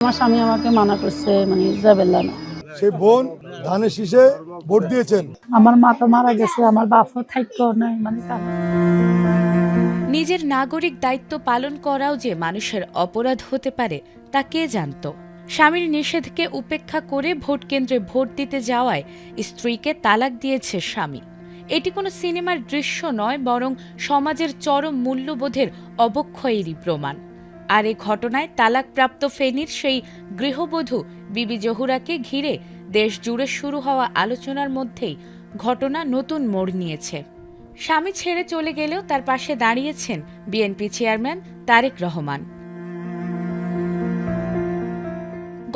আমার স্বামী আমাকে মানা করছে, যাবেন না। সেই বোন ধানের শীষে ভোট দিয়েছেন। আমার মা তো মারা গেছে, আমার বাপও থাকতো নাই, নিজের নাগরিক দায়িত্ব পালন করাও যে মানুষের অপরাধ হতে পারে তা কে জানত। স্বামীর নিষেধকে উপেক্ষা করে ভোট কেন্দ্রে ভোট দিতে যাওয়ায় স্ত্রীকে তালাক দিয়েছে স্বামী। এটি কোনো সিনেমার দৃশ্য নয়, বরং সমাজের চরম মূল্যবোধের অবক্ষয়েরই প্রমাণ। আর এ ঘটনায় তালাকপ্রাপ্ত ফেনীর সেই গৃহবধূ বিবি জহুরাকে ঘিরে দেশ জুড়ে শুরু হওয়া আলোচনার মধ্যেই ঘটনা নতুন মোড় নিয়েছে। স্বামী ছেড়ে চলে গেলেও তার পাশে দাঁড়িয়েছেন বিএনপি চেয়ারম্যান তারেক রহমান।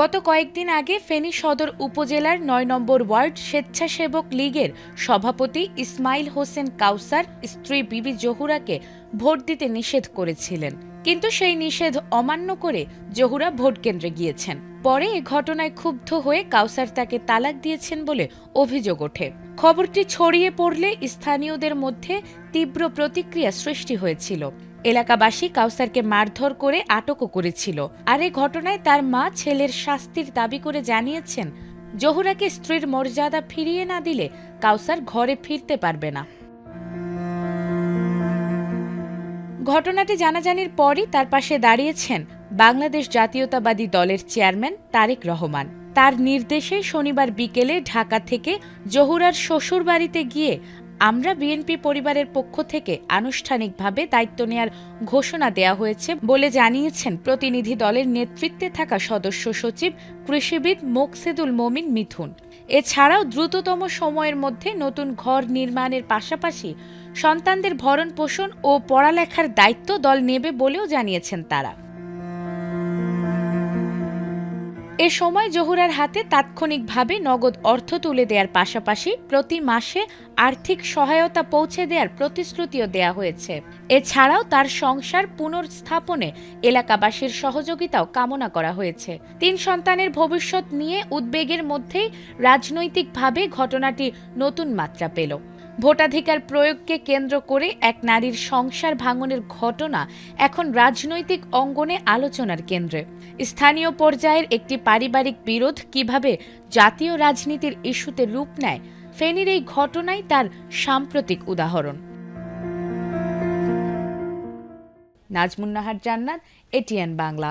গত কয়েকদিন আগে ফেনী সদর উপজেলার ৯ নম্বর ওয়ার্ড স্বেচ্ছাসেবক লীগের সভাপতি ইসমাইল হোসেন কাউসার স্ত্রী বিবি জহুরাকে ভোট দিতে নিষেধ করেছিলেন, কিন্তু সেই নিষেধ অমান্য করে জহুরা ভোট কেন্দ্রে গিয়েছেন। পরে এ ঘটনায় ক্ষুব্ধ হয়ে কাউসার তাকে তালাক দিয়েছেন বলে অভিযোগ ওঠে। খবরটি ছড়িয়ে পড়লে স্থানীয়দের মধ্যে তীব্র প্রতিক্রিয়া সৃষ্টি হয়েছিল। এলাকাবাসী কাউসারকে মারধর করে আটকও করেছিল। আর এ ঘটনায় তার মা ছেলের শাস্তির দাবি করে জানিয়েছেন, জহুরাকে স্ত্রীর মর্যাদা ফিরিয়ে না দিলে কাউসার ঘরে ফিরতে পারবে না। ঘটনাটি জানাজানির পরই তার পাশে দাঁড়িয়েছেন বাংলাদেশ জাতীয়তাবাদী দলের চেয়ারম্যান তারেক রহমান। তার নির্দেশে শনিবার বিকেলে ঢাকা থেকে জহুরার শ্বশুরবাড়িতে গিয়ে আমরা বিএনপি পরিবারের পক্ষ থেকে আনুষ্ঠানিকভাবে দায়িত্ব নেয়ার ঘোষণা দেয়া হয়েছে বলে জানিয়েছেন প্রতিনিধি দলের নেতৃত্বে থাকা সদস্য সচিব কৃষিবিদ মোকসেদুল মমিন মিথুন। এছাড়াও দ্রুততম সময়ের মধ্যে নতুন ঘর নির্মাণের পাশাপাশি সন্তানদের ভরণ পোষণ ও পড়ালেখার দায়িত্ব দল নেবে বলেও জানিয়েছেন তারা। এ সময় জহুরার হাতে তাৎক্ষণিকভাবে নগদ অর্থ তুলে দেওয়ার পাশাপাশি প্রতি মাসে আর্থিক সহায়তা পৌঁছে দেওয়ার প্রতিশ্রুতিও দেয়া হয়েছে। এছাড়াও তার সংসার পুনর্স্থাপনে এলাকাবাসীর সহযোগিতাও কামনা করা হয়েছে। ৩ সন্তানের ভবিষ্যৎ নিয়ে উদ্বেগের মধ্যেই রাজনৈতিকভাবে ঘটনাটি নতুন মাত্রা পেল। ভোটাধিকার প্রয়োগকে কেন্দ্র করে এক নারীর সংসার ভাঙনের ঘটনা এখন রাজনৈতিক অঙ্গনে আলোচনার কেন্দ্রে। স্থানীয় পর্যায়ের একটি পারিবারিক বিরোধ কিভাবে জাতীয় রাজনীতির ইস্যুতে রূপ নেয়, ফেনীর এই ঘটনাই তার সাম্প্রতিক উদাহরণ। নাজমুন নাহার জান্নাত, এটিএন বাংলা।